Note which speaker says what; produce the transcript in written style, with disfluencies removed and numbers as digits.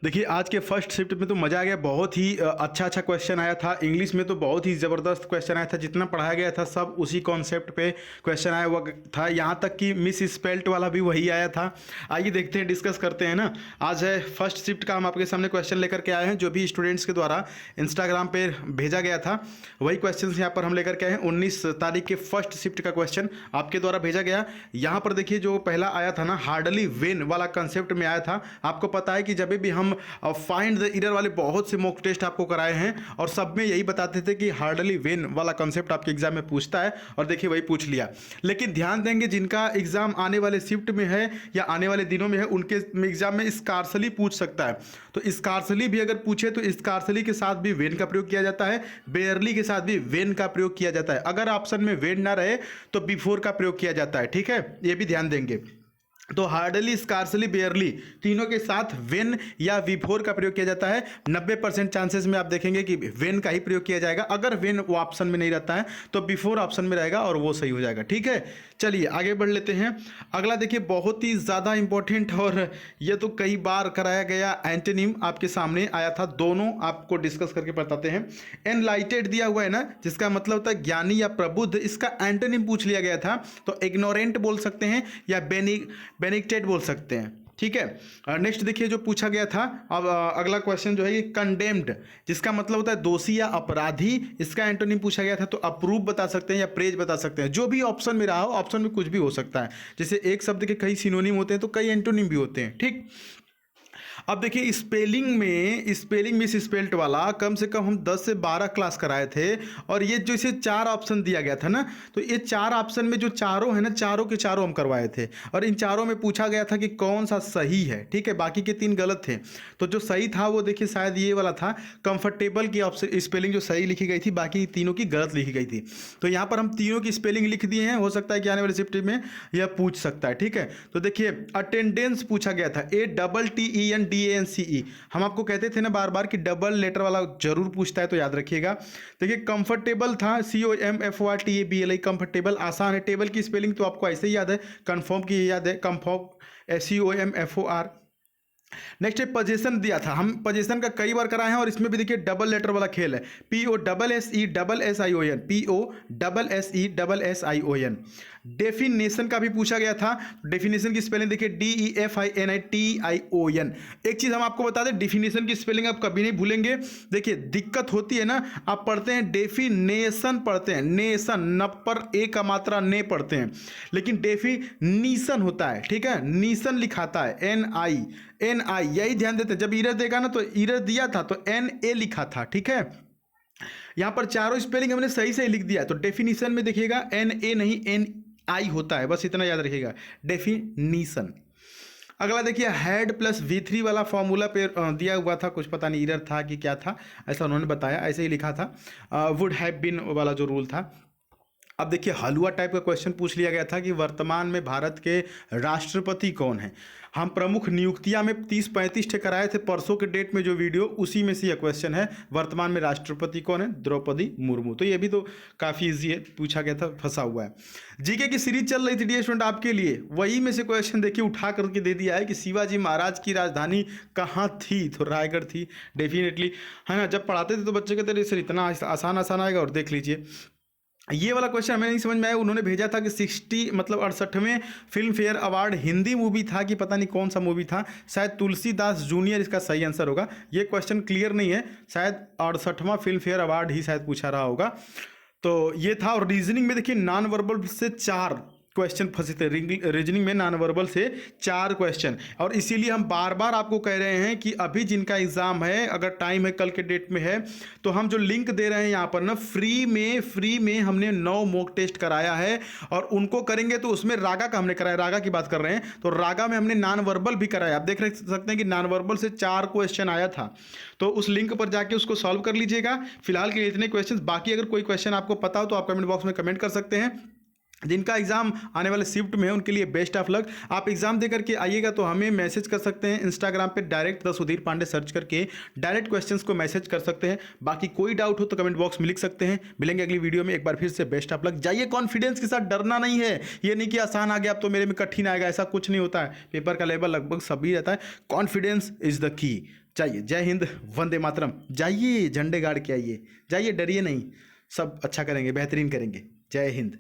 Speaker 1: देखिए आज के फर्स्ट शिफ्ट में तो मज़ा आ गया। बहुत ही अच्छा अच्छा क्वेश्चन आया था। इंग्लिश में तो बहुत ही ज़बरदस्त क्वेश्चन आया था। जितना पढ़ाया गया था सब उसी कॉन्सेप्ट पे क्वेश्चन आया हुआ था। यहाँ तक कि मिस स्पेल्ट वाला भी वही आया था। आइए देखते हैं, डिस्कस करते हैं ना। आज है फर्स्ट शिफ्ट का, हम आपके सामने क्वेश्चन लेकर के आए हैं जो भी स्टूडेंट्स के द्वारा इंस्टाग्राम पे भेजा गया था। वही क्वेश्चन यहाँ पर हम लेकर के आए हैं। 19 तारीख के फर्स्ट शिफ्ट का क्वेश्चन आपके द्वारा भेजा गया। यहाँ पर देखिए जो पहला आया था ना, हार्डली विन वाला कंसेप्ट में आया था। आपको पता है कि जब भी हम फाइंड द एरर वाले बहुत से मॉक टेस्ट आपको कराए हैं और सब में यही बताते थे कि हार्डली विन वाला कंसेप्ट आपके एग्जाम में पूछता है, और देखिए वही पूछ लिया। लेकिन ध्यान देंगे जिनका एग्जाम आने वाले शिफ्ट में है या आने वाले दिनों में है, उनके एग्जाम में स्कार्सली पूछ सकता है। तो स्कार्सली भी अगर पूछे तो स्कार्सली के साथ भी वेन का प्रयोग किया जाता है, बेयरली के साथ भी वेन का प्रयोग किया जाता है। अगर ऑप्शन में वेन ना रहे तो बिफोर का प्रयोग किया जाता है। ठीक है, ये भी ध्यान देंगे। तो हार्डली, स्कार्सली, बेयरली तीनों के साथ वेन या बिफोर का प्रयोग किया जाता है। 90% चांसेस में आप देखेंगे कि वेन का ही प्रयोग किया जाएगा। अगर वेन वो ऑप्शन में नहीं रहता है तो बिफोर ऑप्शन में रहेगा और वो सही हो जाएगा। ठीक है, चलिए आगे बढ़ लेते हैं। अगला देखिए बहुत ही ज़्यादा इंपॉर्टेंट और ये तो कई बार कराया गया एंटोनिम आपके सामने आया था। दोनों आपको डिस्कस करके बताते हैं। एनलाइटेड दिया हुआ है ना, जिसका मतलब होता है ज्ञानी या प्रबुद्ध। इसका एंटोनिम पूछ लिया गया था तो इग्नोरेंट बोल सकते हैं या बेनिक्टेड बोल सकते हैं। ठीक है, नेक्स्ट देखिए जो पूछा गया था। अब अगला क्वेश्चन जो है ये कंडेम्ड, जिसका मतलब होता है दोषी या अपराधी। इसका एंटोनिम पूछा गया था तो अप्रूव बता सकते हैं या प्रेज बता सकते हैं। जो भी ऑप्शन में रहा हो, ऑप्शन में कुछ भी हो सकता है। जैसे एक शब्द के कई सिनोनिम होते हैं तो कई एंटोनिम भी होते हैं। ठीक, अब देखिए स्पेलिंग मिस स्पेल्ट वाला कम से कम हम 10 से 12 क्लास कराए थे। और ये जो इसे 4 ऑप्शन दिया गया था ना, तो ये 4 ऑप्शन में जो चारों है ना, चारों के चारों हम करवाए थे। और इन चारों में पूछा गया था कि कौन सा सही है। ठीक है, बाकी के 3 गलत थे। तो जो सही था वो देखिए शायद ये वाला था। कंफर्टेबल की ऑप्शन स्पेलिंग जो सही लिखी गई थी, बाकी तीनों की गलत लिखी गई थी। तो यहाँ पर हम तीनों की स्पेलिंग लिख दिए हैं। हो सकता है कि आने वाले शिफ्ट में यह पूछ सकता है। ठीक है, तो देखिए अटेंडेंस पूछा गया था, ATTENDANCE। हम आपको कहते थे ना बार बार कि डबल लेटर वाला जरूर पूछता है, तो याद रखिएगा। देखिए कंफर्टेबल था, COMFORTABLE, कंफर्टेबल आसान है। टेबल की स्पेलिंग तो आपको ऐसे ही याद है, कन्फर्म की याद है, कन्फर्म COMFOR। नेक्स्ट है पोजीशन दिया था। हम पोजीशन का कई बार कराए हैं और इसमें भी देखिए डबल लेटर वाला खेल है। POSSESSION। डेफिनेशन का भी पूछा गया था। डेफिनेशन की स्पेलिंग देखिए DEFINITION। एक चीज हम आपको बता दें, डेफिनेशन की स्पेलिंग आप कभी नहीं भूलेंगे। देखिए दिक्कत होती है ना, आप पढ़ते हैं डेफिनेशन, पढ़ते हैं नेशन, न पर ए का मात्रा ने पढ़ते हैं, लेकिन डेफिनीशन होता है। ठीक है, नीशन लिखाता है NI, यही ध्यान देते हैं। जब इरर देगा ना, तो इरर दिया था तो NA लिखा था। ठीक है, यहां पर चारों स्पेलिंग हमने सही सही लिख दिया है। तो डेफिनीशन में देखिएगा NA नहीं NI होता है, बस इतना याद रखिएगा, डेफिनीशन। अगला देखिए हैड प्लस V3 वाला फॉर्मूला पे दिया हुआ था। कुछ पता नहीं इरर था कि क्या था, ऐसा उन्होंने बताया, ऐसे ही लिखा था। वुड हैव बीन वाला जो रूल था। अब देखिए हलवा टाइप का क्वेश्चन पूछ लिया गया था कि वर्तमान में भारत के राष्ट्रपति कौन है। हम प्रमुख नियुक्तियां में 30-35 ठे कराए थे परसों के डेट में जो वीडियो, उसी में से यह क्वेश्चन है। वर्तमान में राष्ट्रपति कौन है? द्रौपदी मुर्मू। तो ये भी तो काफ़ी ईजी है, पूछा गया था, फंसा हुआ है। जीके की सीरीज चल रही थी डियर स्टूडेंट आपके लिए, वही में से क्वेश्चन देखिए उठा करके दे दिया है कि शिवाजी महाराज की राजधानी कहाँ थी? तो रायगढ़ थी डेफिनेटली, है ना। जब पढ़ाते थे तो बच्चे कहते थे सर इतना आसान आसान आएगा, और देख लीजिए ये वाला क्वेश्चन हमें नहीं समझ में आया। उन्होंने भेजा था कि 68वें Filmfare award Hindi movie था कि पता नहीं कौन सा मूवी था, शायद तुलसीदास जूनियर इसका सही आंसर होगा। ये क्वेश्चन क्लियर नहीं है, शायद 68वां फिल्म फेयर अवार्ड ही शायद पूछा रहा होगा। तो ये था। और रीजनिंग में देखिए नॉन वर्बल से 4 क्वेश्चन फंसे थे। रीजनिंग में नॉन वर्बल से 4 क्वेश्चन, और इसीलिए हम बार बार आपको कह रहे हैं कि अभी जिनका एग्जाम है, अगर टाइम है कल के डेट में है, तो हम जो लिंक दे रहे हैं यहाँ पर ना, फ्री में हमने 9 मॉक टेस्ट कराया है। और उनको करेंगे तो उसमें रागा का हमने कराया, रागा की बात कर रहे हैं, तो रागा में हमने नॉन वर्बल भी कराया। आप देख सकते हैं कि नॉन वर्बल से 4 क्वेश्चन आया था। तो उस लिंक पर जाके उसको सॉल्व कर लीजिएगा। फिलहाल के लिए इतने क्वेश्चन, बाकी अगर कोई क्वेश्चन आपको पता हो तो आप कमेंट बॉक्स में कमेंट कर सकते हैं। जिनका एग्जाम आने वाले शिफ्ट में है उनके लिए बेस्ट ऑफ लक। आप एग्जाम दे करके आइएगा तो हमें मैसेज कर सकते हैं इंस्टाग्राम पे, direct the Sudhir Pande search करके डायरेक्ट क्वेश्चंस को मैसेज कर सकते हैं। बाकी कोई डाउट हो तो कमेंट बॉक्स में लिख सकते हैं। मिलेंगे अगली वीडियो में। एक बार फिर से बेस्ट ऑफ लक। जाइए कॉन्फिडेंस के साथ, डरना नहीं है। ये नहीं कि आसान आ गया अब तो मेरे में कठिन आएगा, ऐसा कुछ नहीं होता है। पेपर का लेवल लगभग सभी रहता है। Confidence is the key. चाहिए। जय हिंद, वंदे मातरम। जाइए झंडे गाड़ के आइए, जाइए, डरिए नहीं। सब अच्छा करेंगे, बेहतरीन करेंगे। जय हिंद।